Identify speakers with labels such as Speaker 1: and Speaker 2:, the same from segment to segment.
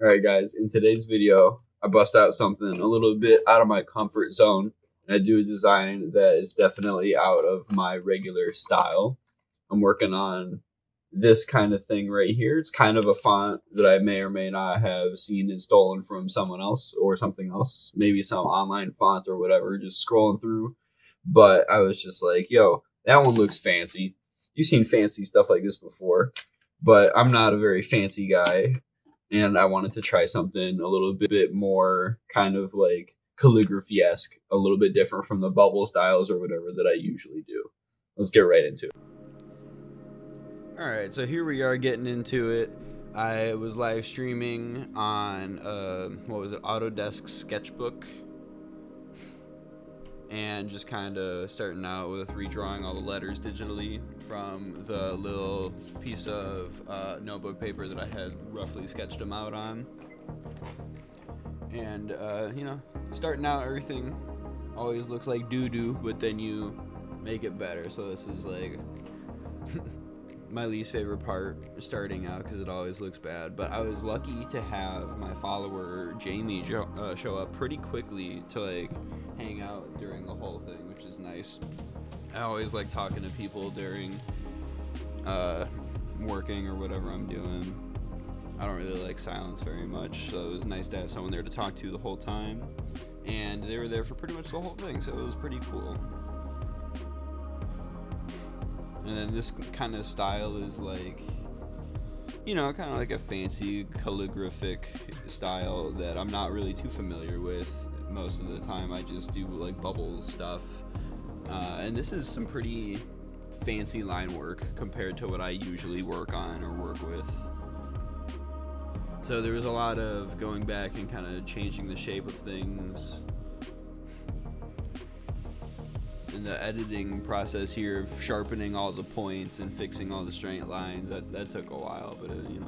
Speaker 1: Alright guys, in today's video, I bust out something a little bit out of my comfort zone, and I do a design that is definitely out of my regular style. I'm working on this kind of thing right here. It's kind of a font that I may or may not have seen and stolen from someone else or something else, maybe some online font or whatever, just scrolling through. But I was just like, yo, that one looks fancy. You've seen fancy stuff like this before, but I'm not a very fancy guy, and I wanted to try something a little bit more kind of like calligraphy esque, a little bit different from the bubble styles or whatever that I usually do. Let's get right into it.
Speaker 2: Alright, so here we are getting into it. I was live streaming on, Autodesk Sketchbook. And just kind of starting out with redrawing all the letters digitally from the little piece of notebook paper that I had roughly sketched them out on. And, starting out, everything always looks like doo-doo, but then you make it better. So this is like my least favorite part, starting out, because it always looks bad. But I was lucky to have my follower Jamie show up pretty quickly to like hang out during the whole thing, which is nice. I always like talking to people during working or whatever I'm doing. I don't really like silence very much, so it was nice to have someone there to talk to the whole time. And they were there for pretty much the whole thing, so it was pretty cool. And then this kind of style is like, kind of like a fancy calligraphic style that I'm not really too familiar with. Most of the time I just do like bubble stuff, and this is some pretty fancy line work compared to what I usually work on or work with. So there was a lot of going back and kind of changing the shape of things. And the editing process here of sharpening all the points and fixing all the straight lines, that took a while, but it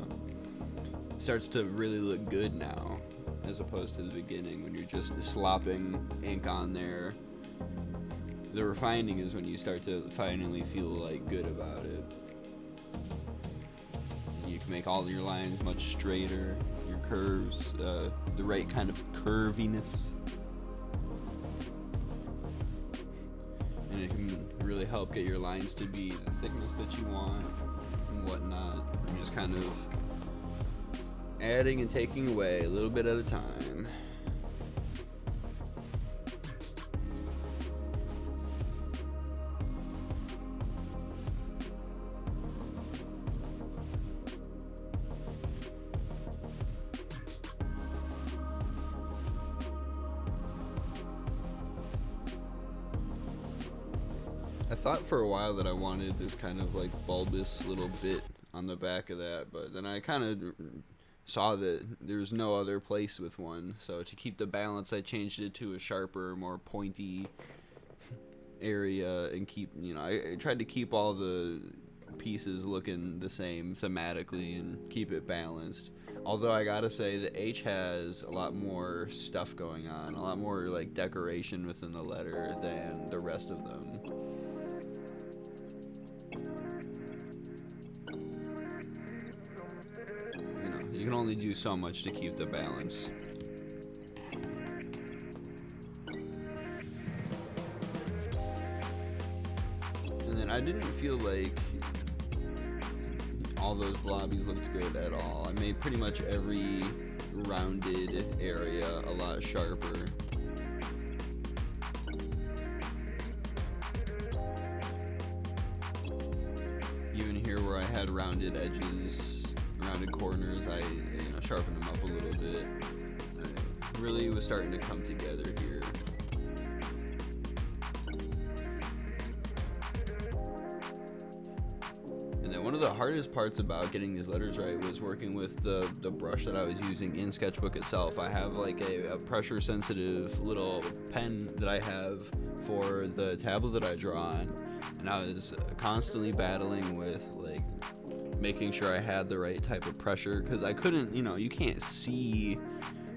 Speaker 2: starts to really look good now, as opposed to the beginning when you're just slopping ink on there. The refining is when you start to finally feel like good about it. You can make all your lines much straighter, your curves, the right kind of curviness. And it can really help get your lines to be the thickness that you want and whatnot. And just kind of adding and taking away a little bit at a time. I thought for a while that I wanted this kind of like bulbous little bit on the back of that, but then I kind of saw that there's no other place with one, so to keep the balance I changed it to a sharper, more pointy area, and keep, I tried to keep all the pieces looking the same thematically and keep it balanced. Although I gotta say the H has a lot more stuff going on, a lot more like decoration within the letter than the rest of them. You can only do so much to keep the balance. And then I didn't feel like all those blobbies looked good at all. I made pretty much every rounded area a lot sharper. Even here where I had rounded edges, rounded corners, I sharpened them up a little bit. It really was starting to come together here. And then one of the hardest parts about getting these letters right was working with the brush that I was using in Sketchbook itself. I have like a pressure sensitive little pen that I have for the tablet that I draw on, and I was constantly battling with like making sure I had the right type of pressure, because I couldn't, you can't see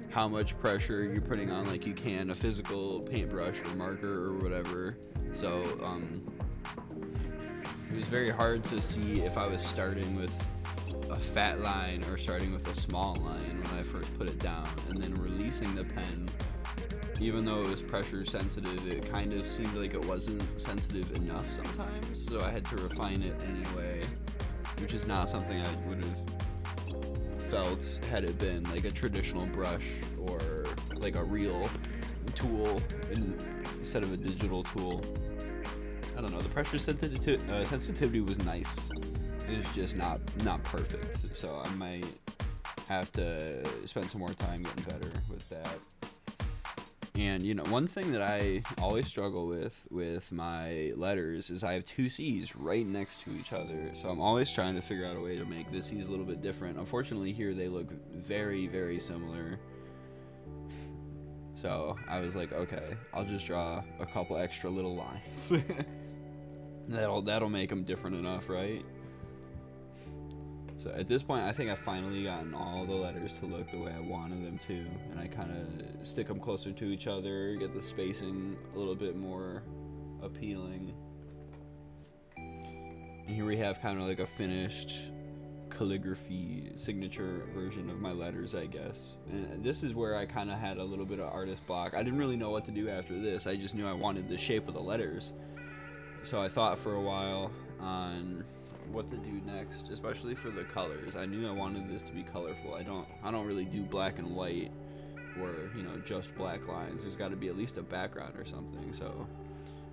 Speaker 2: how much pressure you're putting on like you can a physical paintbrush or marker or whatever. So it was very hard to see if I was starting with a fat line or starting with a small line when I first put it down, and then releasing the pen, even though it was pressure sensitive, it kind of seemed like it wasn't sensitive enough sometimes, so I had to refine it anyway, which is not something I would have felt had it been like a traditional brush or like a real tool instead of a digital tool. I don't know, the pressure sensitivity was nice. It was just not perfect, so I might have to spend some more time getting better with that. And you know, one thing that I always struggle with my letters is I have two C's right next to each other, so I'm always trying to figure out a way to make the C's a little bit different. Unfortunately, here they look very, very similar. So I was like, okay, I'll just draw a couple extra little lines. That'll make them different enough, right? So at this point, I think I've finally gotten all the letters to look the way I wanted them to, and I kind of stick them closer to each other, get the spacing a little bit more appealing. And here we have kind of like a finished calligraphy signature version of my letters, I guess. And this is where I kind of had a little bit of artist block. I didn't really know what to do after this. I just knew I wanted the shape of the letters. So I thought for a while on what to do next, especially for the colors. I knew I wanted this to be colorful. I don't really do black and white or, you know, just black lines. There's got to be at least a background or something. So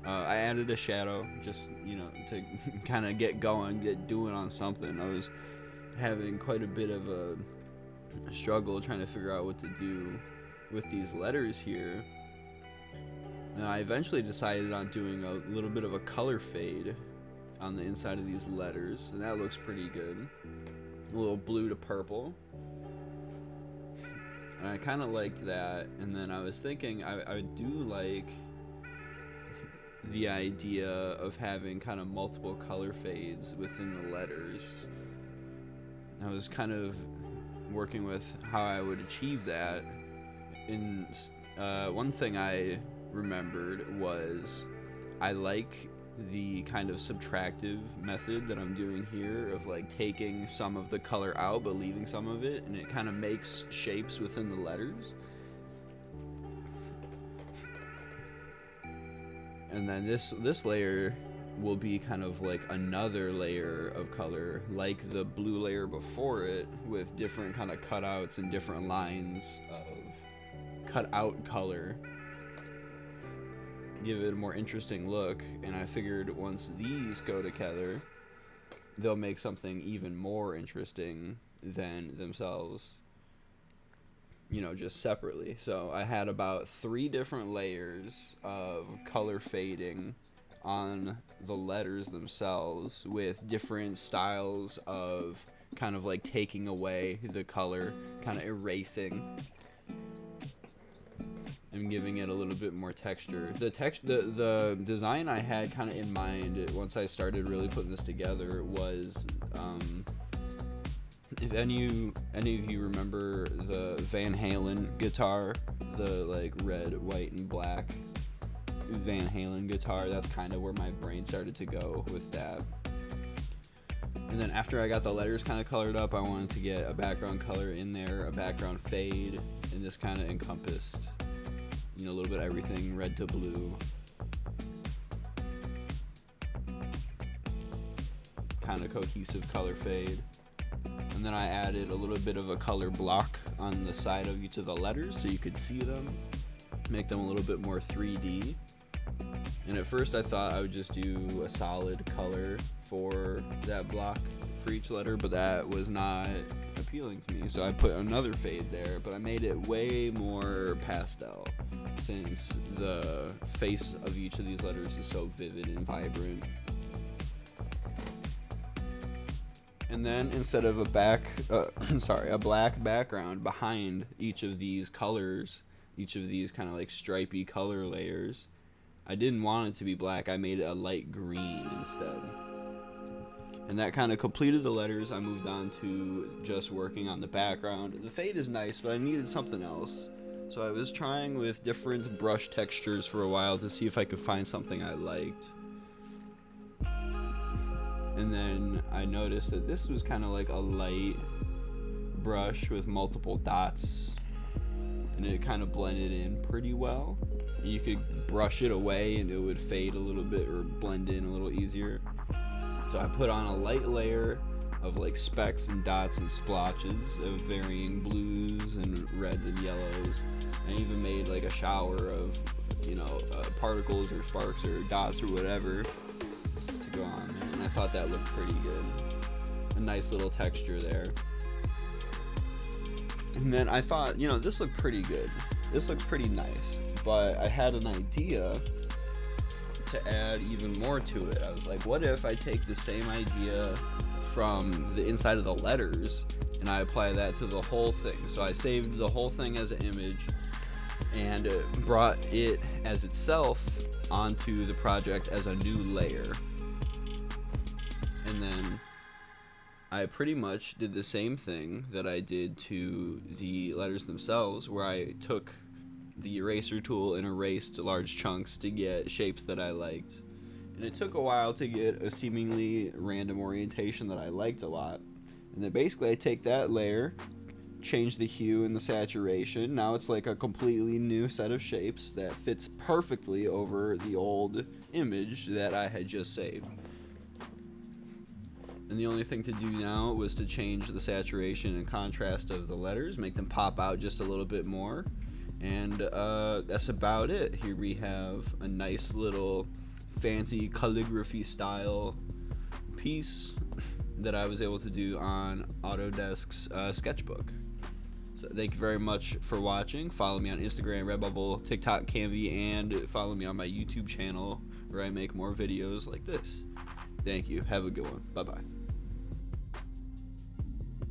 Speaker 2: I added a shadow just, you know, to kind of get going, get doing on something. I was having quite a bit of a struggle trying to figure out what to do with these letters here. And I eventually decided on doing a little bit of a color fade on the inside of these letters, and that looks pretty good. A little blue to purple. And I kind of liked that, and then I was thinking I do like the idea of having kind of multiple color fades within the letters. I was kind of working with how I would achieve that, and one thing I remembered was I like the kind of subtractive method that I'm doing here of like taking some of the color out but leaving some of it, and it kind of makes shapes within the letters. And then this layer will be kind of like another layer of color, like the blue layer before it, with different kind of cutouts and different lines of cut out color. Give it a more interesting look, and I figured once these go together, they'll make something even more interesting than themselves, you know, just separately. So I had about 3 different layers of color fading on the letters themselves with different styles of kind of like taking away the color, kind of erasing and giving it a little bit more texture. The design I had kind of in mind once I started really putting this together was, if any of you remember the Van Halen guitar, the like red, white, and black Van Halen guitar, that's kind of where my brain started to go with that. And then after I got the letters kind of colored up, I wanted to get a background color in there, a background fade, and this kind of encompassed, you know, a little bit of everything, red to blue. Kind of cohesive color fade. And then I added a little bit of a color block on the side of each of the letters so you could see them, make them a little bit more 3D. And at first I thought I would just do a solid color for that block for each letter, but that was not appealing to me, so I put another fade there, but I made it way more pastel since the face of each of these letters is so vivid and vibrant. And then instead of a black background behind each of these colors, each of these kind of like stripy color layers, I didn't want it to be black. I made it a light green instead. And that kind of completed the letters. I moved on to just working on the background. The fade is nice, but I needed something else. So I was trying with different brush textures for a while to see if I could find something I liked. And then I noticed that this was kind of like a light brush with multiple dots, and it kind of blended in pretty well. You could brush it away and it would fade a little bit or blend in a little easier. So I put on a light layer of like specks and dots and splotches of varying blues and reds and yellows. I even made like a shower of, particles or sparks or dots or whatever to go on there, and I thought that looked pretty good. A nice little texture there. And then I thought, this looked pretty good. This looks pretty nice, but I had an idea to add even more to it. I was like, what if I take the same idea from the inside of the letters and I apply that to the whole thing? So I saved the whole thing as an image and brought it as itself onto the project as a new layer. And then I pretty much did the same thing that I did to the letters themselves, where I took the eraser tool and erased large chunks to get shapes that I liked. And it took a while to get a seemingly random orientation that I liked a lot. And then basically I take that layer, change the hue and the saturation. Now it's like a completely new set of shapes that fits perfectly over the old image that I had just saved. And the only thing to do now was to change the saturation and contrast of the letters, make them pop out just a little bit more. And that's about it. Here we have a nice little fancy calligraphy style piece that I was able to do on Autodesk's sketchbook. So thank you very much for watching. Follow me on Instagram, Redbubble, TikTok, Canvy, and follow me on my YouTube channel where I make more videos like this. Thank you. Have a good one. Bye-bye.